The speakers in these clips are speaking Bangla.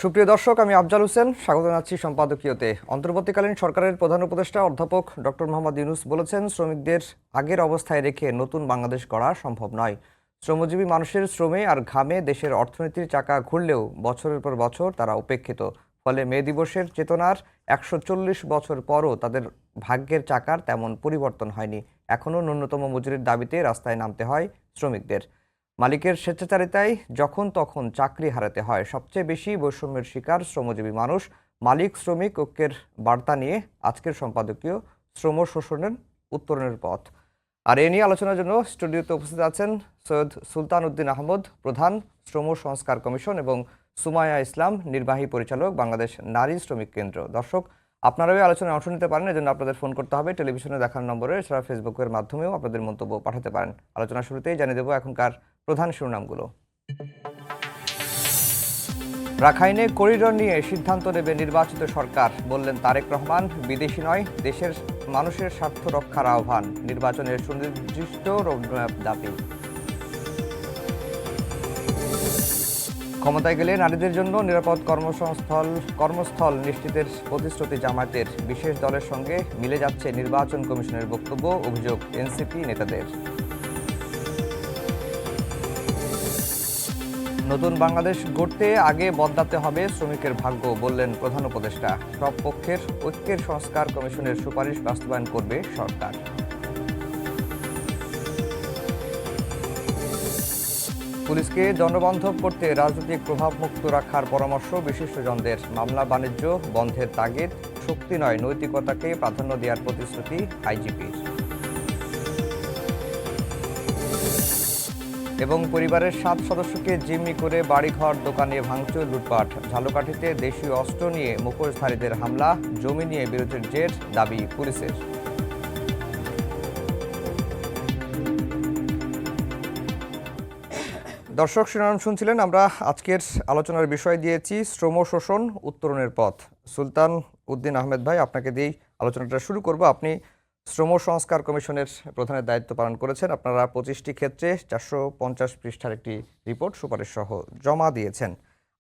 সুপ্রিয় দর্শক, আমি আফজাল হোসেন স্বাগত জানাচ্ছি সম্পাদকীয়তে। অন্তর্বর্তীকালীন সরকারের প্রধান উপদেষ্টা অধ্যাপক ডক্টর মোহাম্মদ ইউনূস বলেছেন, শ্রমিকদের আগের অবস্থায় রেখে নতুন বাংলাদেশ গড়া সম্ভব নয়। শ্রমজীবী মানুষের শ্রমে আর ঘামে দেশের অর্থনীতির চাকা ঘুরলেও বছরের পর বছর তারা উপেক্ষিত। ফলে মে দিবসের চেতনার ১৪০ বছর পরও তাদের ভাগ্যের চাকার তেমন পরিবর্তন হয়নি। এখনও ন্যূনতম মজুরির দাবিতে রাস্তায় নামতে হয় শ্রমিকদের। মালিকের স্বেচ্ছাচারিতায় যখন তখন চাকরি হারাতে হয়। সবচেয়ে বেশি বৈষম্যের শিকার শ্রমজীবী মানুষ। মালিক শ্রমিক ঐক্যের বার্তা নিয়ে আজকের সম্পাদকীয় শ্রম শোষণের উত্তরণের পথ। আর এ নিয়ে আলোচনার জন্য স্টুডিওতে উপস্থিত আছেন সৈয়দ সুলতান উদ্দিন আহমদ, প্রধান শ্রম সংস্কার কমিশন, এবং সুমাইয়া ইসলাম, নির্বাহী পরিচালক, বাংলাদেশ নারী শ্রমিক কেন্দ্র। দর্শক, আপনারাও আলোচনায় অংশ নিতে পারেন। এজন্য আপনাদের ফোন করতে হবে টেলিভিশনে দেখার নম্বরে, এছাড়া ফেসবুকের মাধ্যমেও আপনাদের মন্তব্য পাঠাতে পারেন। আলোচনা শুরুতেই জানিয়ে দেব এখনকার প্রধান শিরোনামগুলো। রাখাইনে করিডোর নিয়ে সিদ্ধান্ত নেবে নির্বাচিত সরকার, বললেন তারেক রহমান। বিদেশি নয়, দেশের মানুষের স্বার্থ রক্ষার আহ্বান। নির্বাচনের সুনির্দিষ্ট রোডম্যাপ দাবি। ক্ষমতায় গেলে নারীদের জন্য নিরাপদ কর্মস্থল নিশ্চিতের প্রতিশ্রুতি জামায়াতের। বিশেষ দলের সঙ্গে মিলে যাচ্ছে নির্বাচন কমিশনের বক্তব্য, অভিযোগ এনসিপি নেতাদের। নতুন বাংলাদেশ গড়তে আগে বদলাতে হবে শ্রমিকের ভাগ্য, বললেন প্রধান উপদেষ্টা। সব পক্ষের ঐক্যের সংস্কার কমিশনের সুপারিশ বাস্তবায়ন করবে সরকার। পুলিশকে দণ্ডবান্ধব করতে রাজনৈতিক প্রভাবমুক্ত রাখার পরামর্শ বিশিষ্টজনদের। মামলা বাণিজ্য বন্ধের তাগিদ, শক্তি নয় নৈতিকতাকে প্রাধান্য দেওয়ার প্রতিশ্রুতি আইজিপির। এবং পরিবারের 7 সদস্যকে জিম্মি করে বাড়িঘর দোকানে ভাঙচুর, লুটপাট। ঝালকাঠিতে দেশীয় অস্ত্র নিয়ে মুখোশধারীদের হামলা, জমি নিয়ে বিরোধের জের, দাবি পুলিশের। দর্শক, শিরোনাম শুনছিলেন। আমরা আজকের আলোচনার বিষয় দিয়েছি শ্রম শোষণ উত্তরণের পথ। সুলতান উদ্দিন আহমেদ ভাই, আপনাকে দিয়েই আলোচনাটা শুরু করব। আপনি শ্রম সংস্কার কমিশনের প্রধানের দায়িত্ব পালন করেছেন। আপনারা 25টি ক্ষেত্রে 450 পৃষ্ঠার একটি রিপোর্ট সুপারিশ সহ জমা দিয়েছেন।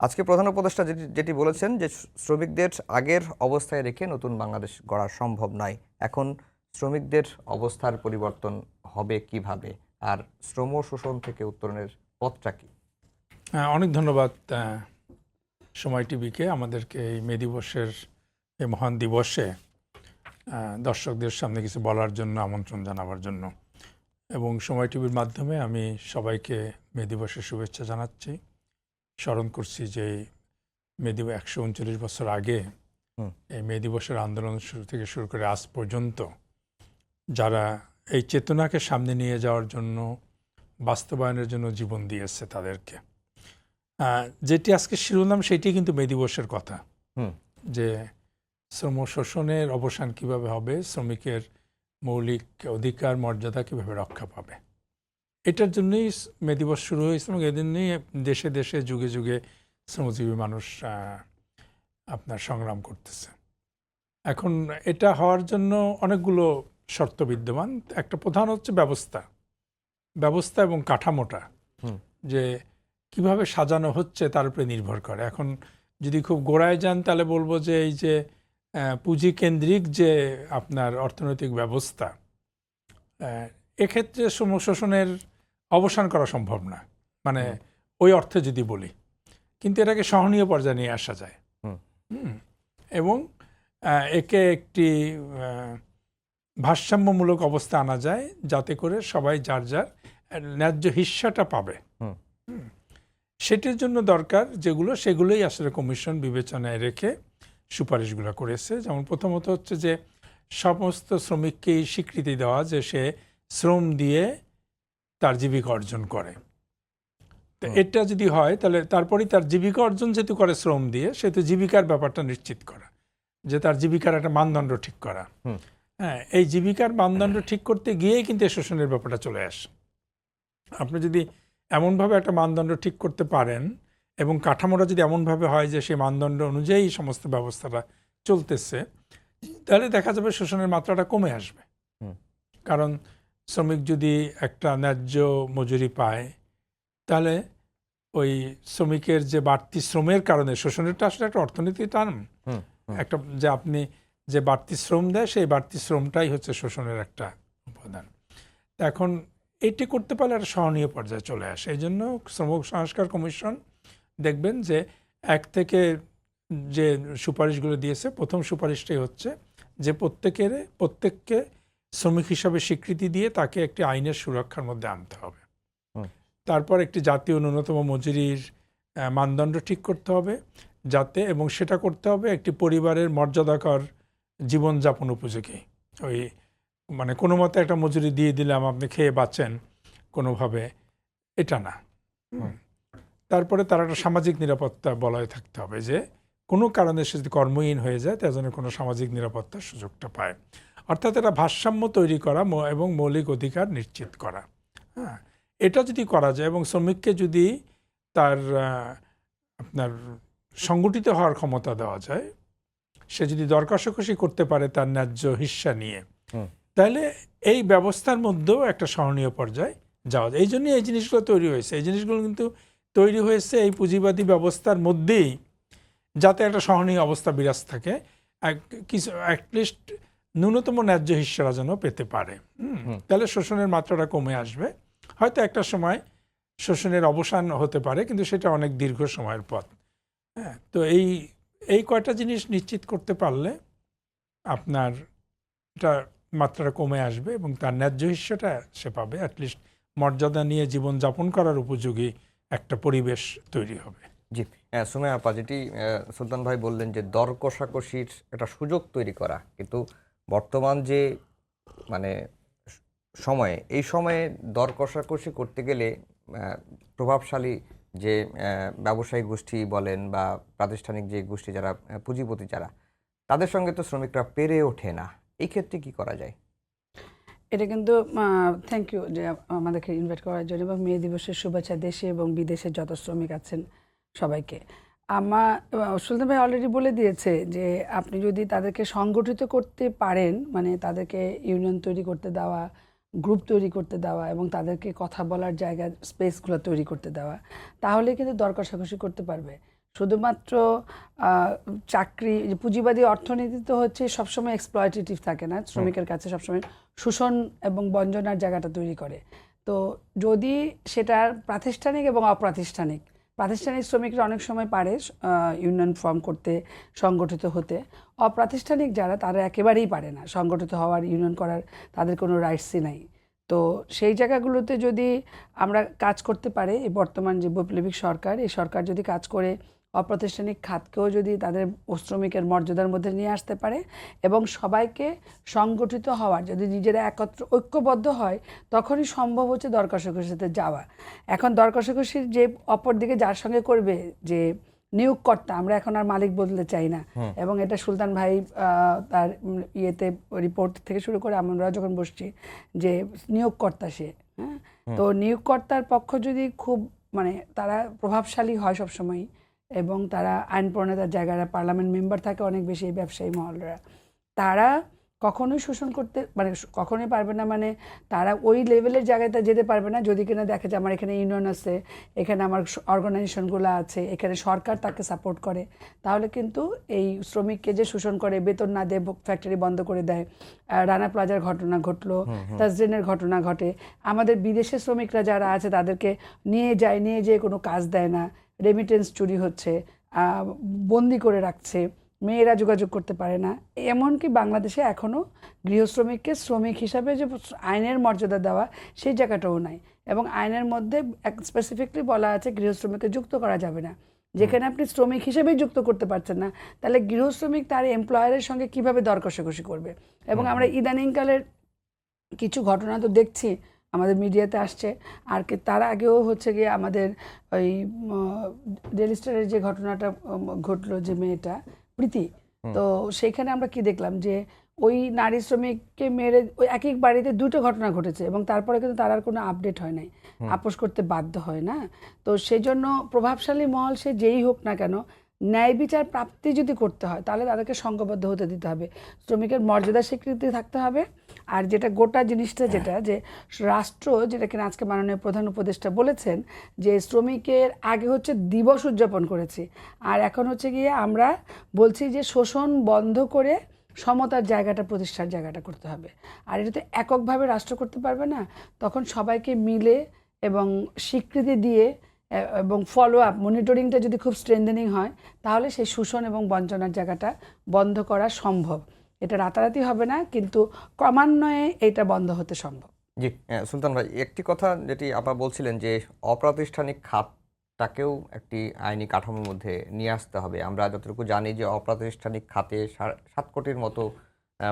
আজকে প্রধান উপদেষ্টা যেটি বলেছেন যে শ্রমিকদের আগের অবস্থায় রেখে নতুন বাংলাদেশ গড়া সম্ভব নয়। এখন শ্রমিকদের অবস্থার পরিবর্তন হবে কিভাবে, আর শ্রম শোষণ থেকে উত্তরণের পথটা কি? অনেক ধন্যবাদ সময় টিভিকে আমাদেরকে এই মে দিবসের এই মহান দিবসে দর্শকদের সামনে কিছু বলার জন্য, আমন্ত্রণ জানাবার জন্য। এবং সময় টিভির মাধ্যমে আমি সবাইকে মে দিবসের শুভেচ্ছা জানাচ্ছি। স্মরণ করছি যে মে দিবস 139 বছর আগে এই মে দিবসের আন্দোলন থেকে শুরু করে আজ পর্যন্ত যারা এই চেতনাকে সামনে নিয়ে যাওয়ার জন্য, বাস্তবায়নের জন্য জীবন দিয়েছে তাদেরকে। যেটি আজকে শিরোনাম সেটি কিন্তু মে দিবসের কথা, যে শ্রম শোষণের অবসান কিভাবে হবে, শ্রমিকের মৌলিক অধিকার মর্যাদা কিভাবে রক্ষা পাবে। এটার জন্যই মে দিবস শুরু হয়েছে এবং এজন্যই দেশে দেশে যুগে যুগে শ্রমজীবী মানুষ আপনার সংগ্রাম করতেছে। এখন এটা হওয়ার জন্য অনেকগুলো শর্ত বিদ্যমান। একটা প্রধান হচ্ছে ব্যবস্থা এবং কাঠামোটা, যে কিভাবে সাজানো হচ্ছে তার উপরে নির্ভর করে। এখন যদি খুব গোড়ায় যান তাহলে বলবো যে এই যে পুঁজি কেন্দ্রিক যে আপনার অর্থনৈতিক ব্যবস্থা, এক্ষেত্রে শ্রম শোষণের অবসান করা সম্ভব না, মানে ওই অর্থে যদি বলি। কিন্তু এটাকে সহনীয় পর্যায়ে নিয়ে আসা যায় এবং একে একটি ভারসাম্যমূলক অবস্থা আনা যায়, যাতে করে সবাই যার যার ন্যায্য হিস্সাটা পাবে। সেটির জন্য দরকার যেগুলো, সেগুলোই আসলে কমিশন বিবেচনায় রেখে সুপারিশগুলো করেছে। যেমন প্রথমত হচ্ছে যে সমস্ত শ্রমিককেই স্বীকৃতি দেওয়া যে সে শ্রম দিয়ে তার জীবিকা অর্জন করে। তো এটা যদি হয় তাহলে তারপরেই তার জীবিকা অর্জন যেহেতু করে শ্রম দিয়ে, সেহেতু জীবিকার ব্যাপারটা নিশ্চিত করা, যে তার জীবিকার একটা মানদণ্ড ঠিক করা। হ্যাঁ, এই জীবিকার মানদণ্ড ঠিক করতে গিয়েই কিন্তু এই শোষণের ব্যাপারটা চলে আসে। আপনি যদি এমনভাবে একটা মানদণ্ড ঠিক করতে পারেন এবং কাঠামোটা যদি এমনভাবে হয় যে সেই মানদণ্ড অনুযায়ী সমস্ত ব্যবস্থাটা চলতেছে, তাহলে দেখা যাবে শোষণের মাত্রাটা কমে আসবে। কারণ শ্রমিক যদি একটা ন্যায্য মজুরি পায়, তাহলে ওই শ্রমিকের যে বাড়তি শ্রমের কারণে, শোষণেরটা আসলে একটা অর্থনীতির টার্ম, একটা যে আপনি যে বাড়তি শ্রম দেয় সেই বাড়তি শ্রমটাই হচ্ছে শোষণের একটা উপাদান। এখন এটি করতে পারলে একটা সহনীয় পর্যায়ে চলে আসে। এই জন্য শ্রম সংস্কার কমিশন দেখবেন যে এক থেকে যে সুপারিশগুলো দিয়েছে, প্রথম সুপারিশটাই হচ্ছে যে প্রত্যেককে শ্রমিক হিসাবে স্বীকৃতি দিয়ে তাকে একটি আইনের সুরক্ষার মধ্যে আনতে হবে। তারপর একটি জাতীয় ন্যূনতম মজুরির মানদণ্ড ঠিক করতে হবে যাতে, এবং সেটা করতে হবে একটি পরিবারের মর্যাদাকর জীবনযাপন উপযোগী। ওই মানে কোনো মতে একটা মজুরি দিয়ে দিলাম আপনি খেয়ে বাঁচেন কোনোভাবে, এটা না। তারপরে তার একটা সামাজিক নিরাপত্তা বলয় থাকতে হবে, যে কোনো কারণে সে যদি কর্মহীন হয়ে যায় তার জন্য কোনো সামাজিক নিরাপত্তার সুযোগটা পায়। অর্থাৎ এটা ভারসাম্য তৈরি করা এবং মৌলিক অধিকার নিশ্চিত করা। হ্যাঁ, এটা যদি করা যায় এবং শ্রমিককে যদি তার আপনার সংগঠিত হওয়ার ক্ষমতা দেওয়া যায়, সে যদি দর কষাকষি করতে পারে তার ন্যায্য হিস্সা নিয়ে, তাহলে এই ব্যবস্থার মধ্যেও একটা সহনীয় পর্যায়ে যাওয়া যায়। এই জন্যই এই জিনিসগুলো তৈরি হয়েছে। এই জিনিসগুলো কিন্তু তৈরি হয়েছে এই পুঁজিবাদী ব্যবস্থার মধ্যেই, যাতে একটা সহনীয় অবস্থা বিরাজ থাকে, কিছু অ্যাটলিস্ট ন্যূনতম ন্যায্য হিস্সারা যেন পেতে পারে। তাহলে শোষণের মাত্রাটা কমে আসবে। হয়তো একটা সময় শোষণের অবসান হতে পারে, কিন্তু সেটা অনেক দীর্ঘ সময়ের পথ। হ্যাঁ, তো এই কয়টা জিনিস নিশ্চিত করতে পারলে আপনার এটা মাত্রাটা কমে আসবে এবং তার ন্যায্য হিস্সাটা সে পাবে। অ্যাটলিস্ট মর্যাদা নিয়ে জীবনযাপন করার উপযোগী একটা পরিবেশ তৈরি হবে। জি, সুমাইয়া আপা, যেটি সুলতান ভাই বললেন যে দর কষাকষির একটা সুযোগ তৈরি করা, কিন্তু বর্তমান যে মানে সময়ে, এই সময়ে দর কষাকষি করতে গেলে প্রভাবশালী যে ব্যবসায়ী গোষ্ঠী বলেন বা প্রাতিষ্ঠানিক যে গোষ্ঠী যারা পুঁজিপতি যারা, তাদের সঙ্গে তো শ্রমিকরা পেরে ওঠে না। এই ক্ষেত্রে কি করা যায়? এটা কিন্তু থ্যাংক ইউ যে আমাদেরকে ইনভাইট করার জন্য, এবং মে দিবসের শুভেচ্ছা দেশে এবং বিদেশে যত শ্রমিক আছেন সবাইকে। সুলতান ভাই অলরেডি বলে দিয়েছে যে আপনি যদি তাদেরকে সংগঠিত করতে পারেন, মানে তাদেরকে ইউনিয়ন তৈরি করতে দেওয়া, গ্রুপ তৈরি করতে দেওয়া এবং তাদেরকে কথা বলার জায়গা স্পেসগুলো তৈরি করতে দেওয়া, তাহলে কিন্তু দর কষাকষি করতে পারবে। শুধুমাত্র চাকরি, পুঁজিবাদী অর্থনীতি তো হচ্ছে সবসময় এক্সপ্লয়েটেটিভ থাকে না, শ্রমিকের কাছে সবসময় শোষণ এবং বঞ্চনার জায়গাটা তৈরি করে। তো যদি সেটার প্রাতিষ্ঠানিক এবং অপ্রাতিষ্ঠানিক, প্রাতিষ্ঠানিক শ্রমিকরা অনেক সময় পারে ইউনিয়ন ফর্ম করতে, সংগঠিত হতে। অপ্রাতিষ্ঠানিক যারা, তারা একেবারেই পারে না সংগঠিত হওয়ার, ইউনিয়ন করার তাদের কোনো রাইটসই নাই। তো সেই জায়গাগুলোতে যদি আমরা কাজ করতে পারি, এই বর্তমান যে বৈপ্লবিক সরকার, এই সরকার যদি কাজ করে অপ্রাতিষ্ঠানিক খাতকেও যদি তাদের শ্রমিকের মর্যাদার মধ্যে নিয়ে আসতে পারে এবং সবাইকে সংগঠিত হওয়ার, যদি নিজেরা একত্র ঐক্যবদ্ধ হয়, তখনই সম্ভব হচ্ছে দর কষাকষিতে যাওয়া। এখন দর কষাকষির যে অপর দিকে যার সঙ্গে করবে, যে নিয়োগকর্তা, আমরা এখন আর মালিক বদলে চাই না, এবং এটা সুলতান ভাই তার ইয়েতে রিপোর্ট থেকে শুরু করে আমরা যখন বসছি যে নিয়োগকর্তা সে, হ্যাঁ, তো নিয়োগকর্তার পক্ষ যদি খুব মানে তারা প্রভাবশালী হয় সবসময়, এবং তারা আইন প্রণেতার জায়গায় পার্লামেন্ট মেম্বার থাকে অনেক বেশি, ব্যবসায়ী মহলরা, তারা কখনোই শোষণ করতে মানে কখনোই পারবে না, মানে তারা ওই লেভেলের জায়গাতে যেতে পারবে না যদি কিনা দেখে যে আমার এখানে ইউনিয়ন আছে, এখানে আমার অর্গানাইজেশনগুলো আছে, এখানে সরকার তাকে সাপোর্ট করে। তাহলে কিন্তু এই শ্রমিককে যে শোষণ করে, বেতন না দেয়, ফ্যাক্টরি বন্ধ করে দেয়, রানা প্লাজার ঘটনা ঘটলো, তাজরিনের ঘটনা ঘটে, আমাদের বিদেশে শ্রমিকরা যারা আছে তাদেরকে নিয়ে যেয়ে কোনো কাজ দেয় না, রেমিটেন্স চুরি হচ্ছে, বন্দি করে রাখছে, মেয়েরা যোগাযোগ করতে পারে না। এমনকি বাংলাদেশে এখনও গৃহশ্রমিককে শ্রমিক হিসাবে যে আইনের মর্যাদা দেওয়া, সেই জায়গাটাও নাই। এবং আইনের মধ্যে স্পেসিফিকলি বলা আছে গৃহশ্রমিককে যুক্ত করা যাবে না। যেখানে আপনি শ্রমিক হিসেবেই যুক্ত করতে পারছেন না, তাহলে গৃহশ্রমিক তার এমপ্লয়ারের সঙ্গে কিভাবে দর কষাকষি করবে? এবং আমরা ইদানিংকালের কিছু ঘটনা তো দেখছি, আমাদের মিডিয়াতে আসছে, আর কি তার আগেও হচ্ছে গিয়ে আমাদের ওই ডেইলি স্টারের যে ঘটনাটা ঘটলো, যে মেয়েটা প্রীতি, তো সেইখানে আমরা কি দেখলাম যে ওই নারী শ্রমিককে মেরে ওই এক এক বাড়িতে দুটো ঘটনা ঘটেছে, এবং তারপরে কিন্তু তার আর কোনো আপডেট হয় নাই, আপোষ করতে বাধ্য হয় না। তো সেই জন্য প্রভাবশালী মহল সে যেই হোক না কেন, ন্যায় বিচার প্রাপ্তি যদি করতে হয় তাহলে তাদেরকে সংঘবদ্ধ হতে দিতে হবে, শ্রমিকের মর্যাদা স্বীকৃতি থাকতে হবে। আর যেটা গোটা জিনিসটা যেটা যে রাষ্ট্র, যেটা কিনা আজকে মাননীয় প্রধান উপদেষ্টা বলেছেন যে শ্রমিকের আগে হচ্ছে দিবস উদযাপন করেছি, আর এখন হচ্ছে গিয়ে আমরা বলছি যে শোষণ বন্ধ করে সমতার জায়গাটা, প্রতিষ্ঠার জায়গাটা করতে হবে। আর এটা তো এককভাবে রাষ্ট্র করতে পারবে না, তখন সবাইকে মিলে এবং স্বীকৃতি দিয়ে এবং ফলো আপ মনিটরিংটা যদি খুব স্ট্রেনথেনিং হয় তাহলে সেই শোষণ এবং বঞ্চনার জায়গাটা বন্ধ করা সম্ভব। এটা রাতারাতি হবে না, কিন্তু ক্রমান্বয়ে এটা বন্ধ হতে সম্ভব। জি, সুলতান ভাই, একটি কথা যেটি আপা বলছিলেন যে অপ্রাতিষ্ঠানিক খাতটাকেও একটি আইনি কাঠামোর মধ্যে নিয়ে আসতে হবে। আমরা যতটুকু জানি যে অপ্রাতিষ্ঠানিক খাতে 7 কোটির মতো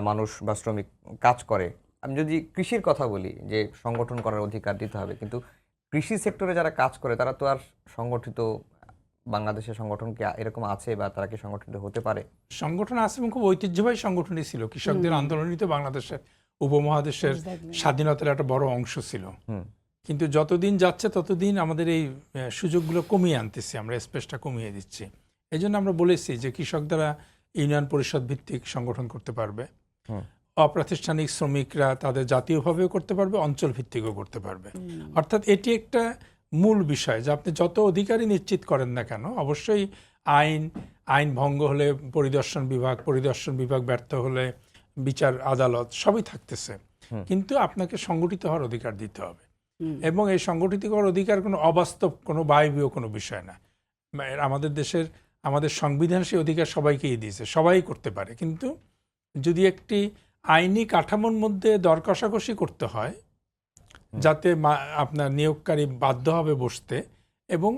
মানুষ বা শ্রমিক কাজ করে। আমি যদি কৃষির কথা বলি যে সংগঠন করার অধিকার দিতে হবে, কিন্তু কৃষি সেক্টরে যারা কাজ করে তারা তো আর সংগঠিত, বাংলাদেশের সংগঠন কি এরকম আছে বা তারা কি সংগঠিত হতে পারে? সংগঠন আছে এবং খুব ঐতিহ্যবাহী সংগঠনই ছিল। কৃষকদের আন্দোলনই তো বাংলাদেশের উপমহাদেশের স্বাধীনতার একটা বড় অংশ ছিল। কিন্তু যতদিন যাচ্ছে ততদিন আমাদের এই সুযোগগুলো কমিয়ে আনতেছি, আমরা স্পেসটা কমিয়ে দিচ্ছি। এই জন্য আমরা বলেছি যে কৃষকরা ইউনিয়ন পরিষদ ভিত্তিক সংগঠন করতে পারবে, অপ্রাতিষ্ঠানিক শ্রমিকরা তাদের জাতীয়ভাবেও করতে পারবে, অঞ্চল ভিত্তিকও করতে পারবে। অর্থাৎ এটি একটা মূল বিষয় যে আপনি যত অধিকারই নিশ্চিত করেন না কেন, অবশ্যই আইন ভঙ্গ হলে পরিদর্শন বিভাগ ব্যর্থ হলে বিচার আদালত সবই থাকতেছে, কিন্তু আপনাকে সংগঠিত হওয়ার অধিকার দিতে হবে। এবং এই সংগঠিত হওয়ার অধিকার কোনো অবাস্তব, কোনো বায়বীয় কোনো বিষয় না। আমাদের সংবিধান সেই অধিকার সবাইকেই দিয়েছে, সবাই করতে পারে। কিন্তু যদি একটি আইনি কাঠামোর মধ্যে দর কষাকষি করতে হয় যাতে আপনার নিয়োগকারী বাধ্য হবে বসতে, এবং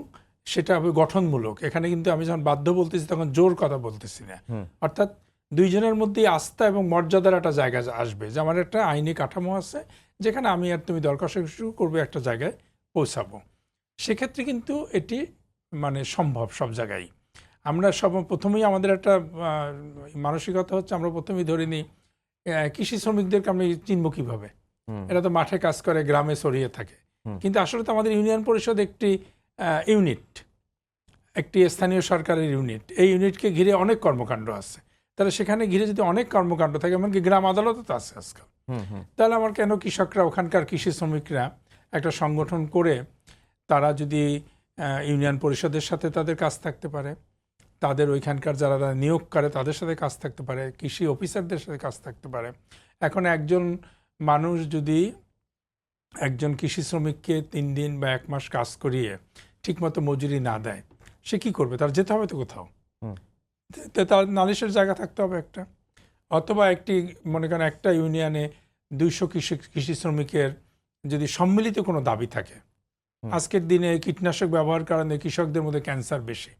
সেটা হবে গঠনমূলক। এখানে কিন্তু আমি যখন বাধ্য বলতেছি তখন জোর কথা বলতেছি না, অর্থাৎ দুইজনের মধ্যেই আস্থা এবং মর্যাদার একটা জায়গা আসবে যে আমার একটা আইনি কাঠামো আছে যেখানে আমি আর তুমি দর কষাকষি করবে, একটা জায়গায় পৌঁছাবো। সেক্ষেত্রে কিন্তু এটি মানে সম্ভব সব জায়গায়। আমরা প্রথমেই আমাদের একটা মানসিকতা হচ্ছে, আমরা প্রথমেই ধরে নিই কৃষি শ্রমিকদেরকে আমি চিনব কিভাবে, এরা তো মাঠে কাজ করে, গ্রামে ছড়িয়ে থাকে। কিন্তু আসলে তো আমাদের ইউনিয়ন পরিষদ একটি ইউনিট, একটি স্থানীয় সরকারের ইউনিট। এই ইউনিটকে ঘিরে অনেক কর্মকাণ্ড আছে। তাহলে সেখানে ঘিরে যদি অনেক কর্মকাণ্ড থাকে, এমনকি গ্রাম আদালতও তো আছে আজকাল, তাহলে আমার কেন কৃষকরা, ওখানকার কৃষি শ্রমিকরা একটা সংগঠন করে তারা যদি ইউনিয়ন পরিষদের সাথে তাদের কাজ থাকতে পারে, তাদের ওইখানকার যারা নিয়োগ করে তাদের সাথে কাজ থাকতে পারে, কৃষি অফিসারদের সাথে কাজ থাকতে পারে। এখন একজন মানুষ যদি একজন কৃষি শ্রমিককে 3 দিন বা 1 মাস কাজ করিয়ে ঠিকমতো মজুরি না দেয়, সে কি করবে? তার যেতে হবে তো কোথাও, তার নালিশের জায়গা থাকতে হবে একটা। অথবা মনে করেন একটা ইউনিয়নে 200 কৃষি শ্রমিকের যদি সম্মিলিত কোনো দাবি থাকে, আজকের দিনে কীটনাশক ব্যবহার কারণে কৃষকদের মধ্যে ক্যান্সার বেশি,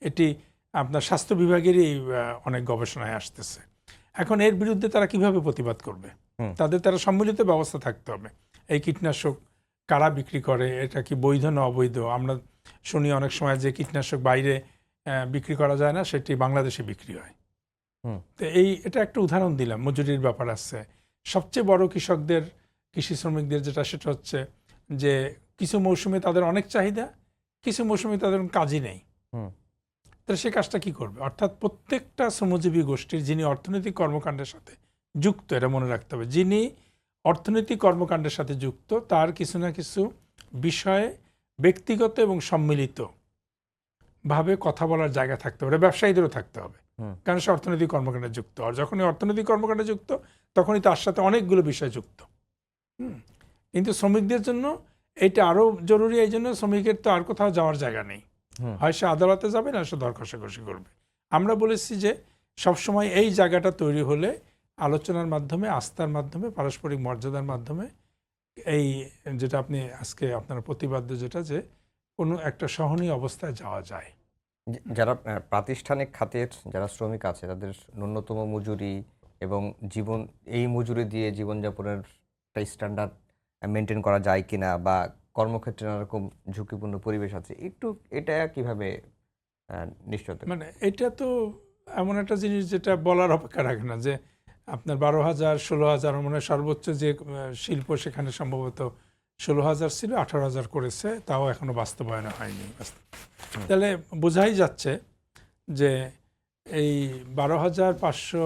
এটি আপনার স্বাস্থ্য বিভাগেরই অনেক গবেষণায় আসতেছে। এখন এর বিরুদ্ধে তারা কিভাবে প্রতিবাদ করবে? তারা সম্মিলিত ব্যবস্থা থাকতে হবে। এই কীটনাশক কারা বিক্রি করে, এটা কি বৈধ না অবৈধ? আমরা শুনি অনেক সময় যে কীটনাশক বাইরে বিক্রি করা যায় না, সেটি বাংলাদেশে বিক্রি হয়। তো এটা একটা উদাহরণ দিলাম। মজুরির ব্যাপার আছে। সবচেয়ে বড় কৃষি শ্রমিকদের যেটা হচ্ছে যে কিছু মৌসুমে তাদের অনেক চাহিদা, কিছু মৌসুমে তাদের কাজই নেই। তাহলে সে কাজটা কি করবে? অর্থাৎ প্রত্যেকটা শ্রমজীবী গোষ্ঠীর যিনি অর্থনৈতিক কর্মকাণ্ডের সাথে যুক্ত, এটা মনে রাখতে হবে, যিনি অর্থনৈতিক কর্মকাণ্ডের সাথে যুক্ত তার কিছু না কিছু বিষয়ে ব্যক্তিগত এবং সম্মিলিত ভাবে কথা বলার জায়গা থাকতে হবে। ব্যবসায়ীদেরও থাকতে হবে, কারণ সে অর্থনৈতিক কর্মকাণ্ডে যুক্ত। আর যখনই অর্থনৈতিক কর্মকাণ্ডে যুক্ত তখনই তার সাথে অনেকগুলো বিষয় যুক্ত। কিন্তু শ্রমিকদের জন্য এটা আরো জরুরি। এই জন্য শ্রমিকের তো আর কোথাও যাওয়ার জায়গা নেই, হয় সে আদালতে যাবে না সে দর কষাকষি করবে। আমরা বলেছি যে সবসময় এই জায়গাটা তৈরি হলে আলোচনার মাধ্যমে, আস্থার মাধ্যমে, পারস্পরিক মর্যাদার মাধ্যমে, এই যেটা আপনি আজকে আপনার প্রতিবাদ্য যেটা, যে কোনো একটা সহনীয় অবস্থায় যাওয়া যায়। যারা প্রাতিষ্ঠানিক খাতের যারা শ্রমিক আছে তাদের ন্যূনতম মজুরি এবং এই মজুরি দিয়ে জীবনযাপনের একটা স্ট্যান্ডার্ড মেনটেন করা যায় কিনা, বা কর্মক্ষেত্রে নানারকম ঝুঁকিপূর্ণ পরিবেশ আছে, এটা কিভাবে নিশ্চিত? মানে এটা তো এমন একটা জিনিস যেটা বলার অপেক্ষা রাখে না, যে আপনার 12,000 16,000 মনে হয় সর্বোচ্চ যে শিল্প, সেখানে সম্ভবত 16,000 ছিল, 18,000 করেছে, তাও এখনো বাস্তবায়ন হয়নি। তাহলে বোঝাই যাচ্ছে যে এই 12,500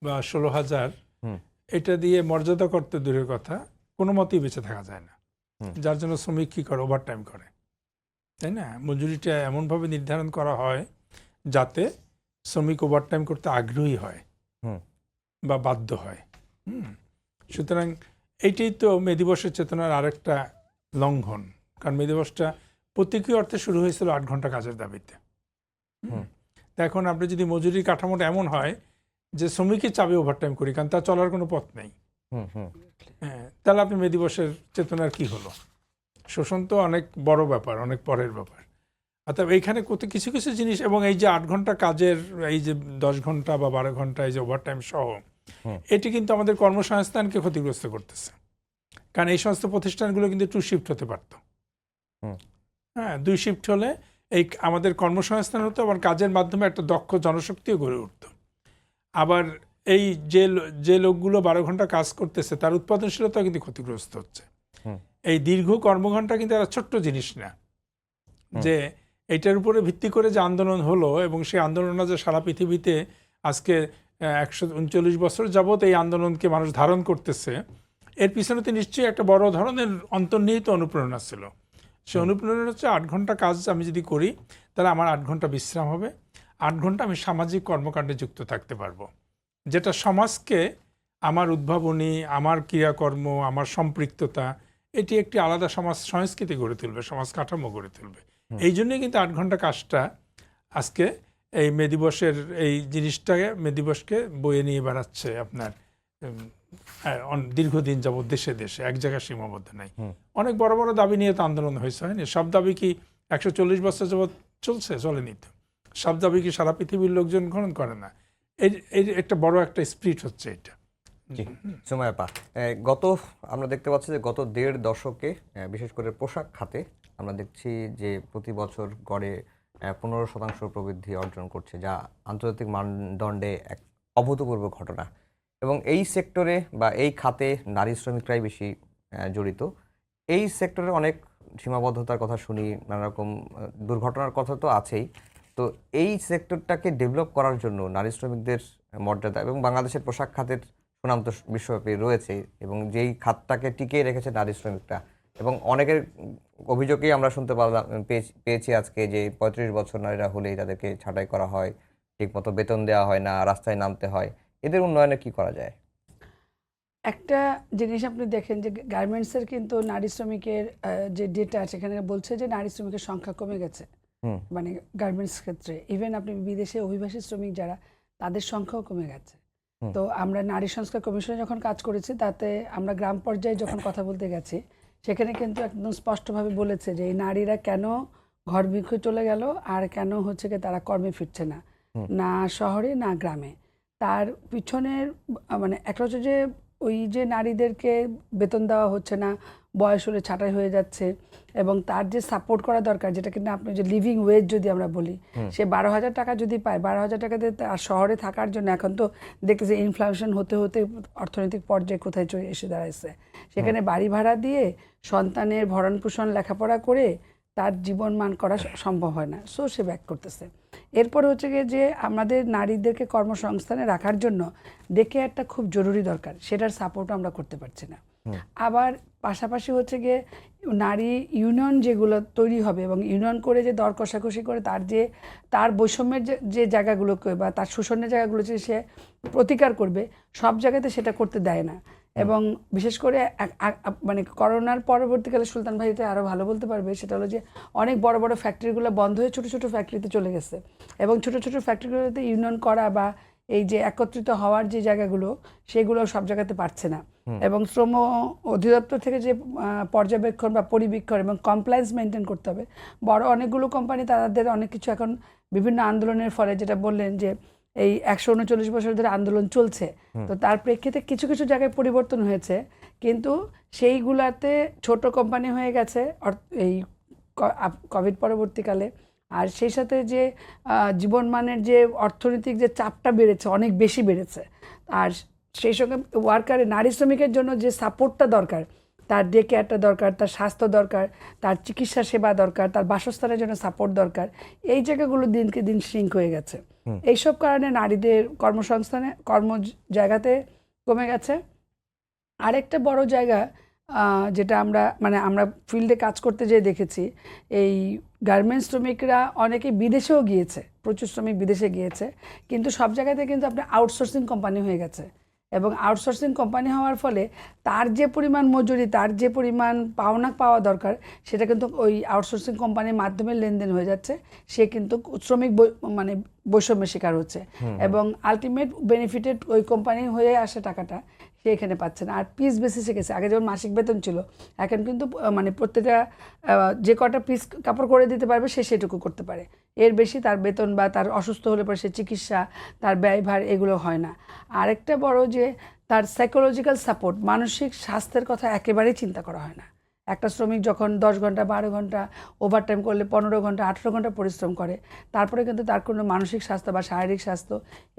বা 16,000 এটা দিয়ে মর্যাদা করতে দূরের কথা, কোনো মতেই বেঁচে থাকা যায় না। যার জন্য শ্রমিক কী করে, ওভারটাইম করে, তাই না? মজুরিটা এমনভাবে নির্ধারণ করা হয় যাতে শ্রমিক ওভারটাইম করতে আগ্রহী হয় বা বাধ্য হয়। সুতরাং এইটাই তো মে দিবসের চেতনার আরেকটা লঙ্ঘন। কারণ মে দিবসটা প্রতীকী অর্থে শুরু হয়েছিল 8 ঘন্টা কাজের দাবিতে। তা এখন আপনি যদি মজুরি কাঠামোটা এমন হয় যে শ্রমিকের চাবে ওভারটাইম করি, কারণ তার চলার কোনো পথ নেই, হ্যাঁ, তাহলে আপনি মে দিবসের চেতনার কি হলো? শোষণ তো অনেক বড় ব্যাপার, অনেক পরের ব্যাপার। অর্থাৎ এইখানে কত কিছু কিছু জিনিস, এবং এই যে 8 ঘন্টা কাজের, এই যে 10 ঘন্টা বা 12 ঘন্টা এই যে ওভারটাইম সহ, এটি কিন্তু আমাদের কর্মসংস্থানকে ক্ষতিগ্রস্ত করতেছে। কারণ এই সমস্ত প্রতিষ্ঠানগুলো কিন্তু 2 শিফট হতে পারত। হ্যাঁ, 2 শিফট হলে এই আমাদের কর্মসংস্থান হতো, আবার কাজের মাধ্যমে একটা দক্ষ জনশক্তিও গড়ে উঠত। আবার এই যে লোকগুলো 12 ঘন্টা কাজ করতেছে তার উৎপাদনশীলতা কিন্তু ক্ষতিগ্রস্ত হচ্ছে। এই দীর্ঘ কর্মঘণ্টা কিন্তু একটা ছোট্ট জিনিস না, যে এইটার উপরে ভিত্তি করে যে আন্দোলন হলো, এবং সেই আন্দোলনটা যে সারা পৃথিবীতে আজকে 139 বছর যাবৎ এই আন্দোলনকে মানুষ ধারণ করতেছে, এর পিছনে তো নিশ্চয়ই একটা বড় ধরনের অন্তর্নিহিত অনুপ্রেরণা ছিল। সেই অনুপ্রেরণা হচ্ছে 8 ঘন্টা কাজ আমি যদি করি তাহলে আমার 8 ঘন্টা বিশ্রাম হবে, 8 ঘন্টা আমি সামাজিক কর্মকাণ্ডে যুক্ত থাকতে পারবো, যেটা সমাজকে আমার উদ্ভাবনী, আমার ক্রিয়াকর্ম, আমার সম্পৃক্ততা, এটি একটি আলাদা সমাজ সংস্কৃতি গড়ে তুলবে, সমাজ কাঠামো গড়ে তুলবে। এই জন্যই কিন্তু 8 ঘন্টা কাজটা আজকে এই মে দিবসের এই জিনিসটাকে, মে দিবসকে বয়ে নিয়ে বেড়াচ্ছে আপনার দীর্ঘদিন যাবৎ দেশে দেশে, এক জায়গায় সীমাবদ্ধ নাই। অনেক বড় বড় দাবি নিয়ে তো আন্দোলন হয়েছে, হয়নি? সব দাবি কি 140 বছর যাবৎ চলছে? চলেনি তো। সব দাবি কি সারা পৃথিবীর লোকজন গ্রহণ করে না? এই একটা বড় একটা স্পিরিট হচ্ছে এটা। সুমাইয়া, আমরা দেখতে পাচ্ছি যে গত 1.5 দশকে বিশেষ করে পোশাক খাতে আমরা দেখছি যে প্রতি বছর গড়ে 15% প্রবৃদ্ধি অর্জন করছে, যা আন্তর্জাতিক মানদণ্ডে এক অভূতপূর্ব ঘটনা। এবং এই সেক্টরে বা এই খাতে নারী শ্রমিকরাই বেশি জড়িত। এই সেক্টরে অনেক সীমাবদ্ধতার কথা শুনি, নানা রকম দুর্ঘটনার কথা তো আছেই। তো এই সেক্টরটাকে ডেভেলপ করার জন্য নারী শ্রমিকদের মর্যাদা, এবং বাংলাদেশের পোশাক খাতের সুনাম তো বিশ্বব্যাপী রয়েছে, এবং যেই খাতটাকে টিকিয়ে রেখেছে নারী শ্রমিকরা, এবং অনেকের অভিযোগেই আমরা শুনতে পেয়েছি আজকে যে 35 বছর নারীরা হলেই তাদেরকে ছাঁটাই করা হয়, ঠিকমতো বেতন দেওয়া হয় না, রাস্তায় নামতে হয়। এদের উন্নয়নে কি করা যায়? একটা জিনিস আপনি দেখেন যে গার্মেন্টসের কিন্তু নারী শ্রমিকের যে ডেটা সেখানে বলছে যে নারী শ্রমিকের সংখ্যা কমে গেছে, মানে গার্মেন্টস ক্ষেত্রে। ইভেন আপনি বিদেশে অভিবাসী শ্রমিক যারা, তাদের সংখ্যাও কমে গেছে। তো আমরা নারী সংস্কার কমিশনে যখন কাজ করেছি, তাতে আমরা গ্রাম পর্যায়ে যখন কথা বলতে গেছি, সেখানে কিন্তু একদম স্পষ্টভাবে বলেছে যে এই নারীরা কেন ঘর বিক্রি চলে গেল, আর কেন হচ্ছে কি তারা কর্মে ফিরছে না, না শহরে না গ্রামে। তার পিছনের মানে একটা হচ্ছে যে ওই যে নারীদেরকে বেতন দেওয়া হচ্ছে না, বয়স হলে ছাঁটাই হয়ে যাচ্ছে, এবং তার যে সাপোর্ট করা দরকার, যেটা কিনা আপনি যে লিভিং ওয়েজ যদি আমরা বলি, সে 12,000 টাকা যদি পায়, 12,000 টাকা দিয়ে আর শহরে থাকার জন্য এখন তো দেখতেছে ইনফ্লেশন হতে হতে অর্থনৈতিক পর্যায়ে কোথায় চলে এসে দাঁড়াইছে। সেখানে বাড়ি ভাড়া দিয়ে সন্তানের ভরণ পোষণ লেখাপড়া করে তার জীবন মান করা সম্ভব হয় না, সো সে ব্যাক করতেছে। এরপর হচ্ছে গিয়ে যে আমাদের নারীদেরকে কর্মসংস্থানে রাখার জন্য ডেকে একটা খুব জরুরি দরকার, সেটার সাপোর্ট আমরা করতে পারছি না। আবার পাশাপাশি হচ্ছে গিয়ে নারী ইউনিয়ন যেগুলো তৈরি হবে, এবং ইউনিয়ন করে যে দর কষাকষি করে তার বৈষম্যের যে জায়গাগুলোকে বা তার শোষণের জায়গাগুলো যে সে প্রতিকার করবে, সব জায়গাতে সেটা করতে দেয় না। এবং বিশেষ করে মানে করোনার পরবর্তীকালে সুলতান ভাই এটা আরও ভালো বলতে পারবে, সেটা হলো যে অনেক বড় বড় ফ্যাক্টরিগুলো বন্ধ হয়ে ছোটো ছোটো ফ্যাক্টরিতে চলে গেছে, এবং ছোটো ছোটো ফ্যাক্টরিগুলোতে ইউনিয়ন করা বা এই যে একত্রিত হওয়ার যে জায়গাগুলো, সেগুলো সব জায়গাতে পারছে না। এবং শ্রম অধিদপ্তর থেকে যে পর্যবেক্ষণ বা পরিবীক্ষণ এবং কমপ্লায়েন্স মেনটেন করতে হবে, বড় অনেকগুলো কোম্পানি তাদের অনেক কিছু এখন বিভিন্ন আন্দোলনের ফলে, যেটা বললেন যে এই 139 বছর ধরে আন্দোলন চলছে, তো তার প্রেক্ষিতে কিছু কিছু জায়গায় পরিবর্তন হয়েছে, কিন্তু সেইগুলাতে ছোট কোম্পানি হয়ে গেছে এই কোভিড পরবর্তীকালে। আর সেই সাথে যে জীবনমানের যে অর্থনৈতিক যে চাপটা বেড়েছে, অনেক বেশি বেড়েছে। আর সেই সঙ্গে নারী শ্রমিকের জন্য যে সাপোর্টটা দরকার, তার ডে কেয়ারটা দরকার, তার স্বাস্থ্য দরকার, তার চিকিৎসা সেবা দরকার, তার বাসস্থানের জন্য সাপোর্ট দরকার। এই জায়গাগুলো দিনকে দিন শ্রিঙ্ক হয়ে গেছে। এইসব কারণে নারীদের কর্মসংস্থানে কর্ম জায়গাতে কমে গেছে। আরেকটা বড় জায়গা যেটা আমরা ফিল্ডে কাজ করতে যেয়ে দেখেছি, এই গার্মেন্টস শ্রমিকরা অনেকে বিদেশেও গিয়েছে, প্রচুর শ্রমিক বিদেশে গিয়েছে, কিন্তু সব জায়গাতে কিন্তু আপনার আউটসোর্সিং কোম্পানি হয়ে গেছে। এবং আউটসোর্সিং কোম্পানি হওয়ার ফলে তার যে পরিমাণ মজুরি, তার যে পরিমাণ পাওয়া দরকার, সেটা কিন্তু ওই আউটসোর্সিং কোম্পানির মাধ্যমে লেনদেন হয়ে যাচ্ছে। সে কিন্তু শ্রমিক বৈষম্যের শিকার হচ্ছে এবং আলটিমেট বেনিফিটেড ওই কোম্পানি হয়ে আসে টাকাটা, সে এখানে পাচ্ছে না। আর পিস বেসিসে গেছে। আগে যেমন মাসিক বেতন ছিল, এখন কিন্তু প্রত্যেকটা যে কটা পিস কাপড় করে দিতে পারবে সে সেটুকু করতে পারে, এর বেশি তার বেতন বা তার অসুস্থ হলে পরে সে চিকিৎসা, তার ব্যয়ভার এগুলো হয় না। আরেকটা বড় যে তার সাইকোলজিক্যাল সাপোর্ট, মানসিক স্বাস্থ্যের কথা একেবারেই চিন্তা করা হয় না। একটা শ্রমিক যখন 10 ঘন্টা 12 ঘন্টা ওভারটাইম করলে 15 ঘন্টা 18 ঘন্টা পরিশ্রম করে, তারপরে কিন্তু তার কোনো মানসিক স্বাস্থ্য বা শারীরিক স্বাস্থ্য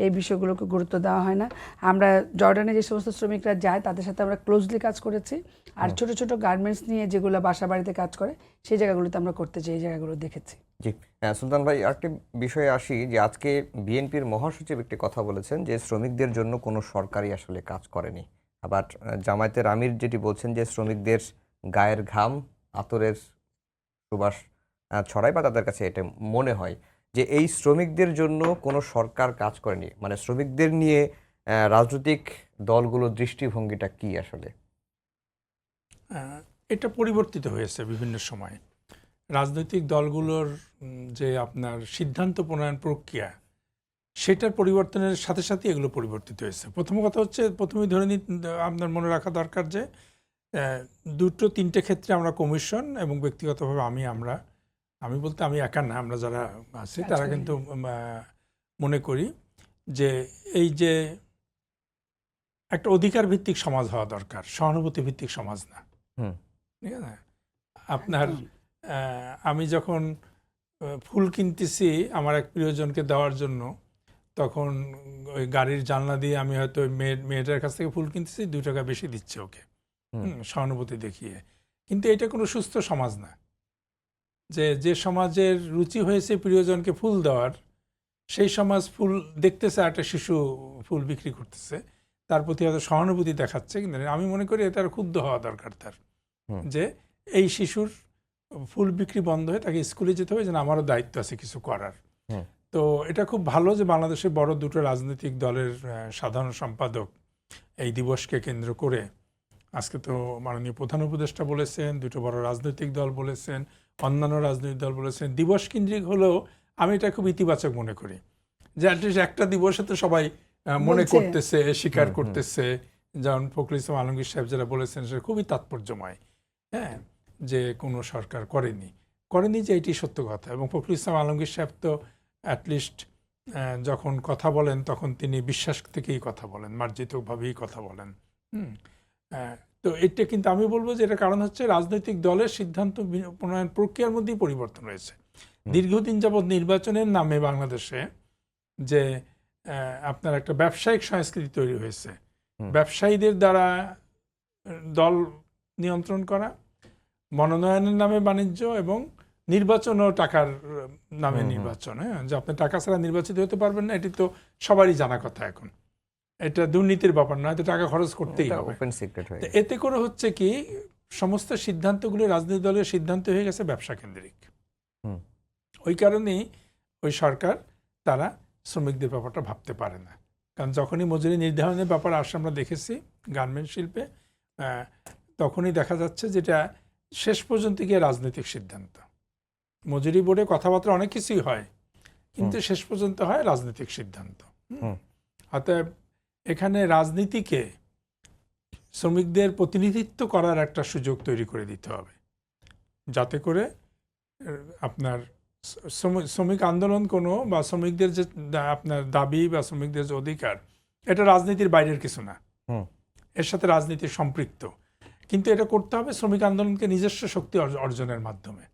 এই বিষয়গুলোকে গুরুত্ব দেওয়া হয় না। আমরা জর্ডানে যে সমস্ত শ্রমিকরা যায় তাদের সাথে আমরা ক্লোজলি কাজ করেছি। আর ছোট ছোট গার্মেন্টস নিয়ে যেগুলো বাসা বাড়িতে কাজ করে সেই জায়গাগুলোতে আমরা করতে চাই, এই জায়গাগুলো দেখেছি। জি, সুলতান ভাই, আরেকটি বিষয়ে আসি যে আজকে বিএনপির মহাসচিব একটি কথা বলেছেন যে শ্রমিকদের জন্য কোনো সরকারই আসলে কাজ করেনি। আবার জামায়াতের আমির যেটি বলছেন যে শ্রমিকদের গায়ের ঘাম আতরের সুবাস ছড়ায় বা তাদের কাছে এটা মনে হয় যে এই শ্রমিকদের জন্য কোনো সরকার কাজ করেনি। মানে শ্রমিকদের নিয়ে রাজনৈতিক দলগুলোর দৃষ্টিভঙ্গিটা কি আসলে? এটা পরিবর্তিত হয়েছে বিভিন্ন সময়। রাজনৈতিক দলগুলোর যে আপনার সিদ্ধান্ত প্রণয়ন প্রক্রিয়া, সেটার পরিবর্তনের সাথে সাথে এগুলো পরিবর্তিত হয়েছে। প্রথম কথা হচ্ছে, প্রথমেই ধরে আপনার মনে রাখা দরকার যে 2-3টে ক্ষেত্রে আমরা কমিশন এবং ব্যক্তিগতভাবে আমি বলতে আমি একা না, আমরা যারা আছি তারা কিন্তু মনে করি যে এই যে একটা অধিকার ভিত্তিক সমাজ হওয়া দরকার, সহানুভূতি ভিত্তিক সমাজ না। ঠিক আছে? আপনার আমি যখন ফুল কিনতেছি আমার এক প্রিয়জনকে দেওয়ার জন্য, তখন ওই গাড়ির জানলা দিয়ে আমি হয়তো ওই মেয়েটার কাছ থেকে ফুল কিনতেছি, 2 টাকা বেশি দিচ্ছে ওকে, সহানুভূতি দেখিয়ে। কিন্তু এটা কোনো সুস্থ সমাজ না। যে সমাজের রুচি হয়েছে প্রিয়জনকে ফুল দেওয়ার, সেই সমাজ ফুল দেখতেছে একটা শিশু ফুল বিক্রি করতেছে, তার প্রতি হয়তো সহানুভূতি দেখাচ্ছে, কিন্তু আমি মনে করি এটার ক্ষুব্ধ হওয়া দরকার তার, যে এই শিশুর ফুল বিক্রি বন্ধ হয়ে তাকে স্কুলে যেতে হবে, যেন আমারও দায়িত্ব আছে কিছু করার। তো এটা খুব ভালো যে বাংলাদেশের বড় 2টো রাজনৈতিক দলের সাধারণ সম্পাদক এই দিবসকে কেন্দ্র করে, আজকে তো মাননীয় প্রধান উপদেষ্টা বলেছেন, 2টো বড় রাজনৈতিক দল বলেছেন, অন্যান্য রাজনৈতিক দল বলেছেন, দিবস কেন্দ্রিক হলেও আমি এটা খুব ইতিবাচক মনে করি যে অ্যাটলিস্ট একটা দিবসে তো সবাই মনে করতেছে, স্বীকার করতেছে। যেমন ফখরুল ইসলাম আলমগীর সাহেব যারা বলেছেন সেটা খুবই তাৎপর্যময়, হ্যাঁ, যে কোনো সরকার করেনি যে এটি সত্য কথা। এবং ফখরুল ইসলাম আলমগীর সাহেব তো অ্যাটলিস্ট যখন কথা বলেন তখন তিনি বিশ্বাস থেকেই কথা বলেন, মার্জিতভাবেই কথা বলেন। তো এটা কিন্তু আমি বলবো যে এটা কারণ হচ্ছে রাজনৈতিক দলের সিদ্ধান্ত প্রণয়ন প্রক্রিয়ার মধ্যেই পরিবর্তন হয়েছে। দীর্ঘদিন যাবৎ নির্বাচনের নামে বাংলাদেশে যে আপনার একটা ব্যবসায়িক সংস্কৃতি তৈরি হয়েছে, ব্যবসায়ীদের দ্বারা দল নিয়ন্ত্রণ করা, মনোনয়নের নামে বাণিজ্য এবং নির্বাচন ও টাকার নামে নির্বাচন, হ্যাঁ, যে আপনি টাকা ছাড়া নির্বাচিত হতে পারবেন না, এটি তো সবারই জানা কথা। এখন এটা দুর্নীতির ব্যাপার নয়, তো টাকা খরচ করতেই হবে। এতে করে হচ্ছে কি, সমস্ত সিদ্ধান্তগুলো রাজনৈতিক দলের সিদ্ধান্ত হয়ে গেছে ব্যবসা কেন্দ্রিক। ওই কারণেই ওই সরকার তারা শ্রমিকদের ব্যাপারটা ভাবতে পারে না। কারণ যখনই মজুরি নির্ধারণের ব্যাপার আসে, আমরা দেখেছি গার্মেন্টস শিল্পে, তখনই দেখা যাচ্ছে যেটা শেষ পর্যন্ত গিয়ে রাজনৈতিক সিদ্ধান্ত। মজুরি বোর্ডে কথাবার্তা অনেক কিছুই হয়, কিন্তু শেষ পর্যন্ত হয় রাজনৈতিক সিদ্ধান্ত। অতএব এখানে রাজনীতিকে শ্রমিকদের প্রতিনিধিত্ব করার একটা সুযোগ তৈরি করে দিতে হবে, যাতে করে আপনার শ্রমিক আন্দোলন কোনো বা শ্রমিকদের যে আপনার দাবি বা শ্রমিকদের যে অধিকার, এটা রাজনীতির বাইরের কিছু না, এর সাথে রাজনীতি সম্পৃক্ত। কিন্তু এটা করতে হবে শ্রমিক আন্দোলনকে নিজস্ব শক্তি অর্জনের মাধ্যমে।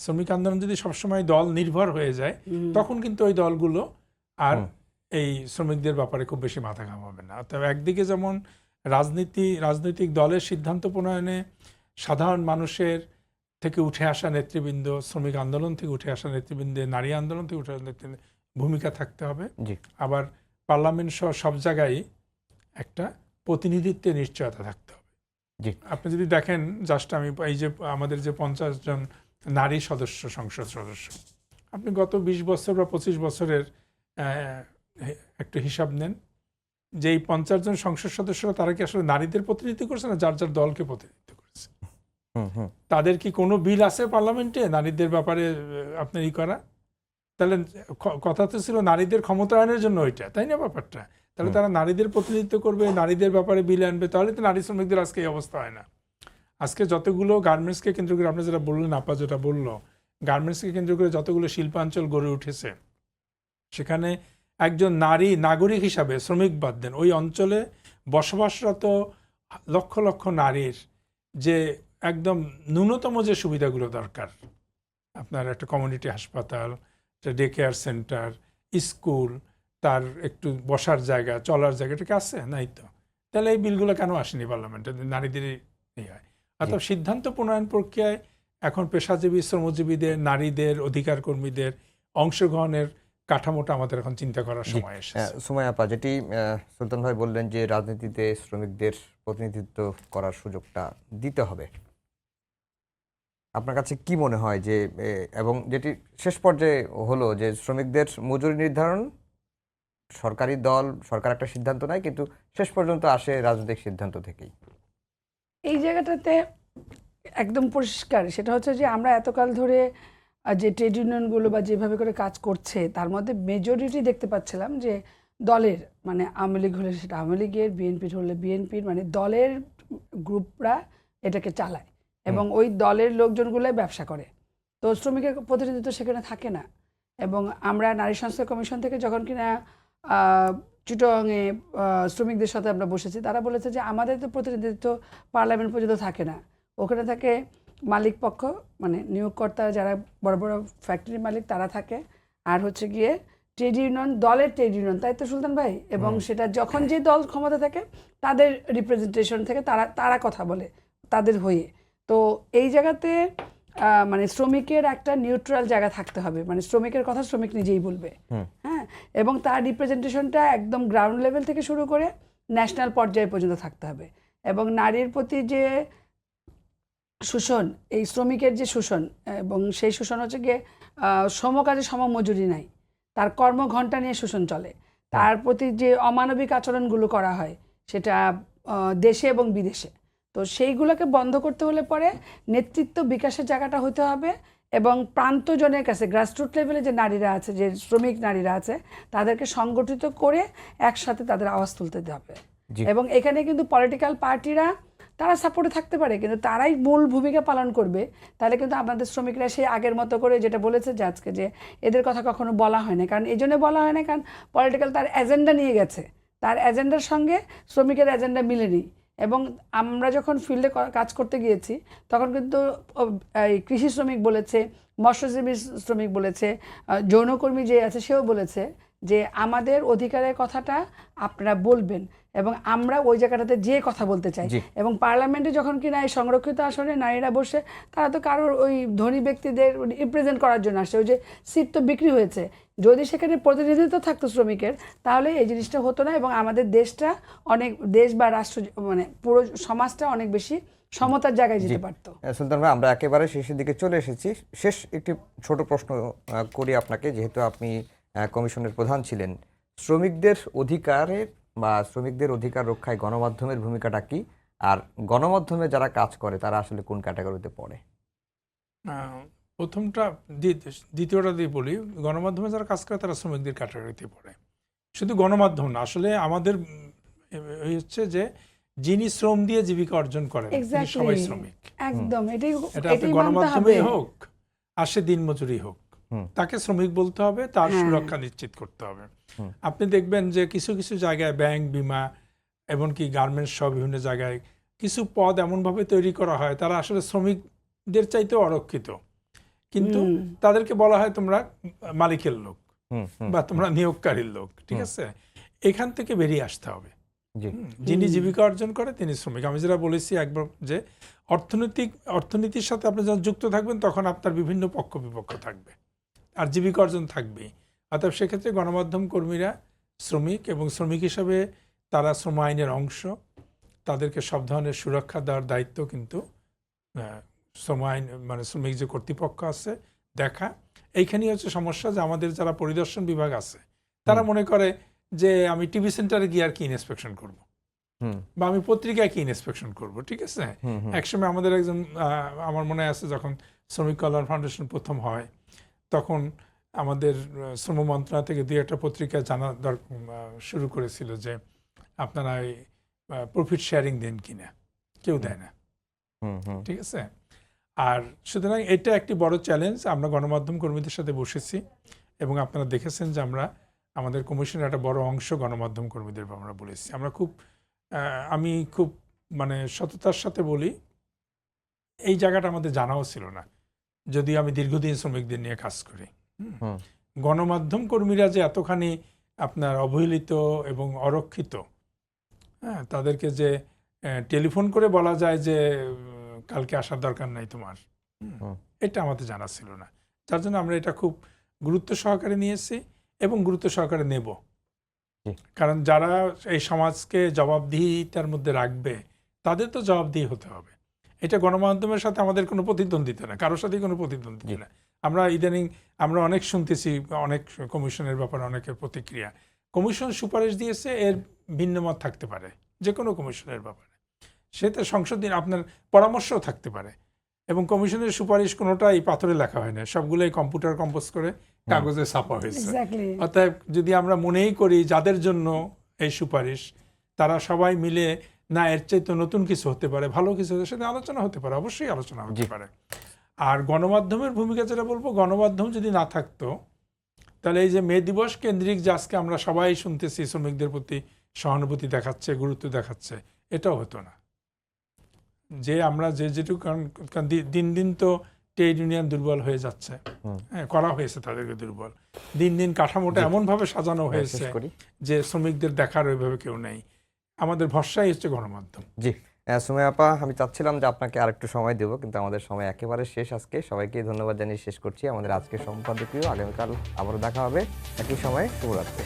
শ্রমিক আন্দোলন যদি সবসময় দল নির্ভর হয়ে যায়, তখন কিন্তু ওই দলগুলো আর এই শ্রমিকদের ব্যাপারে খুব বেশি মাথা ঘামাবে না। তবে একদিকে যেমন রাজনৈতিক দলের সিদ্ধান্ত প্রণয়নে সাধারণ মানুষের থেকে উঠে আসা নেতৃবৃন্দ, শ্রমিক আন্দোলন থেকে উঠে আসা নেতৃবৃন্দের, নারী আন্দোলন থেকে উঠে আসা নেতৃবৃন্দের ভূমিকা থাকতে হবে। জি। আবার পার্লামেন্ট সহ সব জায়গায় একটা প্রতিনিধিত্বের নিশ্চয়তা থাকতে হবে। জি। আপনি যদি দেখেন, জাস্ট আমি এই যে আমাদের যে 50 জন নারী সদস্য, সংসদ সদস্য, আপনি গত 20 বছর বা 25 বছরের একটু হিসাব নেন যে এই 50 জন সংসদ সদস্যরা তারা কি আসলে নারীদের প্রতিনিধিত্ব করছে না যার যার দলকে প্রতিনিধিত্ব করেছে? তাদের কি কোনো বিল আছে পার্লামেন্টে নারীদের ব্যাপারে আপনার করা? তাহলে কথা তো ছিল নারীদের ক্ষমতায়নের জন্য ওইটা, তাই না ব্যাপারটা? তাহলে তারা নারীদের প্রতিনিধিত্ব করবে, নারীদের ব্যাপারে বিল আনবে, তাহলে তো নারী শ্রমিকদের আজকে এই অবস্থা হয় না। আজকে যতগুলো গার্মেন্টসকে কেন্দ্র করে, আপনি যেটা বললেন, আপা যেটা বললো, গার্মেন্টসকে কেন্দ্র করে যতগুলো শিল্পাঞ্চল গড়ে উঠেছে, সেখানে একজন নারী নাগরিক হিসাবে, শ্রমিক বাদ দেন, ওই অঞ্চলে বসবাসরত লক্ষ লক্ষ নারীর যে একদম ন্যূনতম যে সুবিধাগুলো দরকার, আপনার একটা কমিউনিটি হাসপাতাল, একটা ডে কেয়ার সেন্টার, স্কুল, তার একটু বসার জায়গা, চলার জায়গা, এটা কি আছে? নাই তো। তাহলে এই বিলগুলো কেন আসেনি পার্লামেন্টে? নারীদেরই হয়। অর্থাৎ সিদ্ধান্ত প্রণয়ন প্রক্রিয়ায় এখন পেশাজীবী, শ্রমজীবীদের, নারীদের, অধিকার কর্মীদের অংশগ্রহণের কাঠামোটা আমাদের এখন চিন্তা করার সময় এসেছে। সুমাইয়া আপা, যেটি সুলতান ভাই বললেন যে রাজনীতিতে শ্রমিকদের প্রতিনিধিত্ব করার সুযোগটা দিতে হবে, আপনার কাছে কি মনে হয় যে এবং যেটি শেষ পর্যায়ে হলো যে শ্রমিকদের মজুরি নির্ধারণ সরকারি দল, সরকার একটা সিদ্ধান্ত নেয়, কিন্তু শেষ পর্যন্ত আসে রাজনৈতিক সিদ্ধান্ত থেকেই? এই জায়গাটাতে একদম পরিষ্কার, সেটা হচ্ছে যে আমরা এতকাল ধরে যে ট্রেড ইউনিয়নগুলো বা যেভাবে করে কাজ করছে, তার মধ্যে মেজরিটি দেখতে পাচ্ছিলাম যে দলের, মানে আওয়ামী লীগ হলে সেটা আওয়ামী লীগের, বিএনপির হলে বিএনপির, মানে দলের গ্রুপরা এটাকে চালায় এবং ওই দলের লোকজনগুলোই ব্যবসা করে। তো শ্রমিকের প্রতিনিধিত্ব সেখানে থাকে না। এবং আমরা নারী সংস্কার কমিশন থেকে যখন কিনা চিটংয়ে শ্রমিকদের সাথে আমরা বসেছি, তারা বলেছে যে আমাদের তো প্রতিনিধিত্ব পার্লামেন্ট পর্যন্ত থাকে না, ওখানে থাকে মালিক পক্ষ, মানে নিয়োগকর্তা যারা বড় বড় ফ্যাক্টরি মালিক তারা থাকে, আর হচ্ছে গিয়ে ট্রেড ইউনিয়ন, দলের ট্রেড ইউনিয়ন, তাই তো সুলতান ভাই? এবং সেটা যখন যে দল ক্ষমতা থাকে তাদের রিপ্রেজেন্টেশন থেকে তারা কথা বলে তাদের হয়ে। তো এই জায়গাতে মানে শ্রমিকের একটা নিউট্রাল জায়গা থাকতে হবে, মানে শ্রমিকের কথা শ্রমিক নিজেই বলবে, হ্যাঁ, এবং তার রিপ্রেজেন্টেশনটা একদম গ্রাউন্ড লেভেল থেকে শুরু করে ন্যাশনাল পর্যায়ে পর্যন্ত থাকতে হবে। এবং নারীর প্রতি যে শোষণ, এই শ্রমিকের যে শোষণ, এবং সেই শোষণ হচ্ছে গিয়ে সমকাজে সমমজুরি নাই, তার কর্মঘণ্টা নিয়ে শোষণ চলে, তার প্রতি যে অমানবিক আচরণগুলো করা হয় সেটা দেশে এবং বিদেশে, তো সেইগুলোকে বন্ধ করতে হলে পরে নেতৃত্ব বিকাশের জায়গাটা হতে হবে এবং প্রান্তজনের কাছে, গ্রাসরুট লেভেলে যে নারীরা আছে, যে শ্রমিক নারীরা আছে, তাদেরকে সংগঠিত করে একসাথে তাদের আওয়াজ তুলতে হবে। এবং এখানে কিন্তু পলিটিক্যাল পার্টিরা তারা সাপোর্টে থাকতে পারে, কিন্তু তারাই মূল ভূমিকা পালন করবে। তাহলে কিন্তু আমাদের শ্রমিকরা সেই আগের মতো করে যেটা বলেছে যে আজকে, যে এদের কথা কখনো বলা হয় না, কারণ এই জন্য বলা হয় না কারণ পলিটিক্যাল তার এজেন্ডা নিয়ে গেছে, তার এজেন্ডার সঙ্গে শ্রমিকের এজেন্ডা মিলেনি। এবং আমরা যখন ফিল্ডে কাজ করতে গিয়েছি তখন কিন্তু কৃষি শ্রমিক বলেছে, মৎস্যজীবী শ্রমিক বলেছে, যৌনকর্মী যে আছে সেও বলেছে যে আমাদের অধিকারের কথাটা আপনারা বলবেন, এবং আমরা ওই জায়গাটাতে যে কথা বলতে চাই। এবং পার্লামেন্টে যখন কিনা এই সংরক্ষিত আসনে নারীরা বসে, তারা তো কারোর ওই ধনী ব্যক্তিদের রিপ্রেজেন্ট করার জন্য আসে, ওই যে সিট তো বিক্রি হয়েছে। যদি সেখানে প্রতিনিধিত্ব থাকতো শ্রমিকের, তাহলে এই জিনিসটা হতো না এবং আমাদের দেশটা অনেক, দেশ বা রাষ্ট্র, মানে পুরো সমাজটা অনেক বেশি সমতার জায়গায় যেতে পারতো। সুলতান ভাই, আমরা একেবারে শেষের দিকে চলে এসেছি। শেষ একটি ছোট প্রশ্ন করি আপনাকে, যেহেতু আপনি কমিশনের প্রধান ছিলেন। শ্রমিকদের অধিকারের বা শ্রমিকদের অধিকার রক্ষায় গণমাধ্যমের ভূমিকাটা কি, আর গণমাধ্যমে যারা কাজ করে তারা আসলে কোন ক্যাটাগরিতে পড়ে? প্রথমটা, দ্বিতীয়টা দিয়ে বলি, গণমাধ্যমে যারা কাজ করে তারা শ্রমিকদের ক্যাটাগরিতে পড়ে। শুধু গণমাধ্যম না, আসলে আমাদের হচ্ছে যে যিনি শ্রম দিয়ে জীবিকা অর্জন করেন সবাই শ্রমিক। একদম, এটা গণমাধ্যমেই হোক আর সে দিনমজুরি হোক, তাকে শ্রমিক বলতে হবে, তার সুরক্ষা নিশ্চিত করতে হবে। আপনি দেখবেন যে কিছু কিছু জায়গায় ব্যাংক, বিমা, এমনকি গার্মেন্টস সহ বিভিন্ন জায়গায় কিছু পদ এমনভাবে তৈরি করা হয় তারা আসলে শ্রমিকদের চাইতেও অরক্ষিত, কিন্তু তাদেরকে বলা হয় তোমরা মালিকের লোক বা তোমরা নিয়োগকারীর লোক। ঠিক আছে, এখান থেকে বেরিয়ে আসতে হবে। জি। যিনি জীবিকা অর্জন করে তিনি শ্রমিক। আমি যেটা বলেছি একবার যে অর্থনীতির সাথে আপনি যখন যুক্ত থাকবেন তখন আপনার বিভিন্ন পক্ষ বিপক্ষ থাকবে, আর জীবিকা অর্জন থাকবেই। অর্থাৎ সেক্ষেত্রে গণমাধ্যম কর্মীরা শ্রমিক, এবং শ্রমিক হিসাবে তারা শ্রম আইনের অংশ। তাদেরকে সব ধরনের সুরক্ষা দেওয়ার দায়িত্ব কিন্তু শ্রম আইন মানে শ্রমিক যে কর্তৃপক্ষ আছে দেখা। এইখানেই হচ্ছে সমস্যা যে আমাদের যারা পরিদর্শন বিভাগ আছে তারা মনে করে যে আমি টিভি সেন্টারে গিয়ে আর কি ইন্সপেকশন করব, বা আমি পত্রিকায় কি ইন্সপেকশন করব। ঠিক আছে, একসময় আমাদের একজন আমার মনে আছে যখন শ্রমিক কল্যাণ ফাউন্ডেশন প্রথম হয় তখন আমাদের শ্রম মন্ত্রণালয় থেকে দুই একটা পত্রিকা জানা শুরু করেছিল যে আপনারা প্রফিট শেয়ারিং দেন কিনা, কেউ দেয় না। ঠিক আছে, আর সুতরাং এটা একটি বড় চ্যালেঞ্জ। আমরা গণমাধ্যম কর্মীদের সাথে বসেছি এবং আপনারা দেখেছেন যে আমরা আমাদের কমিশনের একটা বড় অংশ গণমাধ্যম কর্মীদের আমরা বলেছি। আমি খুব মানে সততার সাথে বলি, এই জায়গাটা আমাদের জানাও ছিল না, যদিও আমি দীর্ঘদিন শ্রমিকদের নিয়ে কাজ করি। গণমাধ্যম কর্মীরা যে এতখানি আপনার অবহেলিত এবং অরক্ষিত, হ্যাঁ, তাদেরকে যে টেলিফোন করে বলা যায় যে কালকে আসার দরকার নাই তোমার, এটা আমাদের জানা ছিল না। যার জন্য আমরা এটা খুব গুরুত্ব সহকারে নিয়েছি এবং গুরুত্ব সহকারে নেব। কারণ যারা এই সমাজকে জবাবদিহিতার মধ্যে রাখবে তাদের তো জবাবদিহি হতে হবে। এটা গণমাধ্যমের সাথে আমাদের কোনো প্রতিদ্বন্দ্বিতা না, কারোর সাথেই কোনো প্রতিদ্বন্দ্বিতা না। আমরা ইদানিং আমরা অনেক শুনতেছি অনেক কমিশনের ব্যাপারে অনেকের প্রতিক্রিয়া। কমিশন সুপারিশ দিয়েছে, এর ভিন্ন মত থাকতে পারে যে কোনো কমিশনের ব্যাপারে, সেটা সংশোধন আপনার পরামর্শও থাকতে পারে। এবং কমিশনের সুপারিশ কোনোটাই পাথরে লেখা হয় না, সবগুলোই কম্পিউটার কম্পোজ করে কাগজে ছাপা হয়েছে। অতএব যদি আমরা মনেই করি যাদের জন্য এই সুপারিশ, তারা সবাই মিলে না এর চাইতে নতুন কিছু হতে পারে, ভালো কিছু হতে, সেটা আলোচনা হতে পারে, অবশ্যই আলোচনা হতে পারে। আর গণমাধ্যমের ভূমিকা যেটা বলবো, গণমাধ্যম যদি না থাকতো তাহলে এই যে মে দিবস কেন্দ্রিক যে আজকে আমরা সবাই শুনতেছি শ্রমিকদের প্রতি সহানুভূতি দেখাচ্ছে, গুরুত্ব দেখাচ্ছে, এটাও হতো না। যে আমরা যেটুকু, কারণ দিন দিন তো ট্রেড ইউনিয়ন দুর্বল হয়ে যাচ্ছে, হ্যাঁ, করা হয়েছে তাদেরকে দুর্বল। দিন দিন কাঠামোটা এমনভাবে সাজানো হয়েছে যে শ্রমিকদের দেখার ওইভাবে কেউ নেই। আমাদের ভরসাই হচ্ছে গণমাধ্যম। জি, সুমাইয়া আপা, আমি চাচ্ছিলাম যে আপনাকে আরেকটু সময় দেব, কিন্তু আমাদের সময় একেবারে শেষ আজকে। সবাইকে ধন্যবাদ জানিয়ে শেষ করছি। আমাদের আজকে সম্পাদকীয়, আগামীকাল আবারও দেখা হবে একই সময়ে। শুভরাত্রি।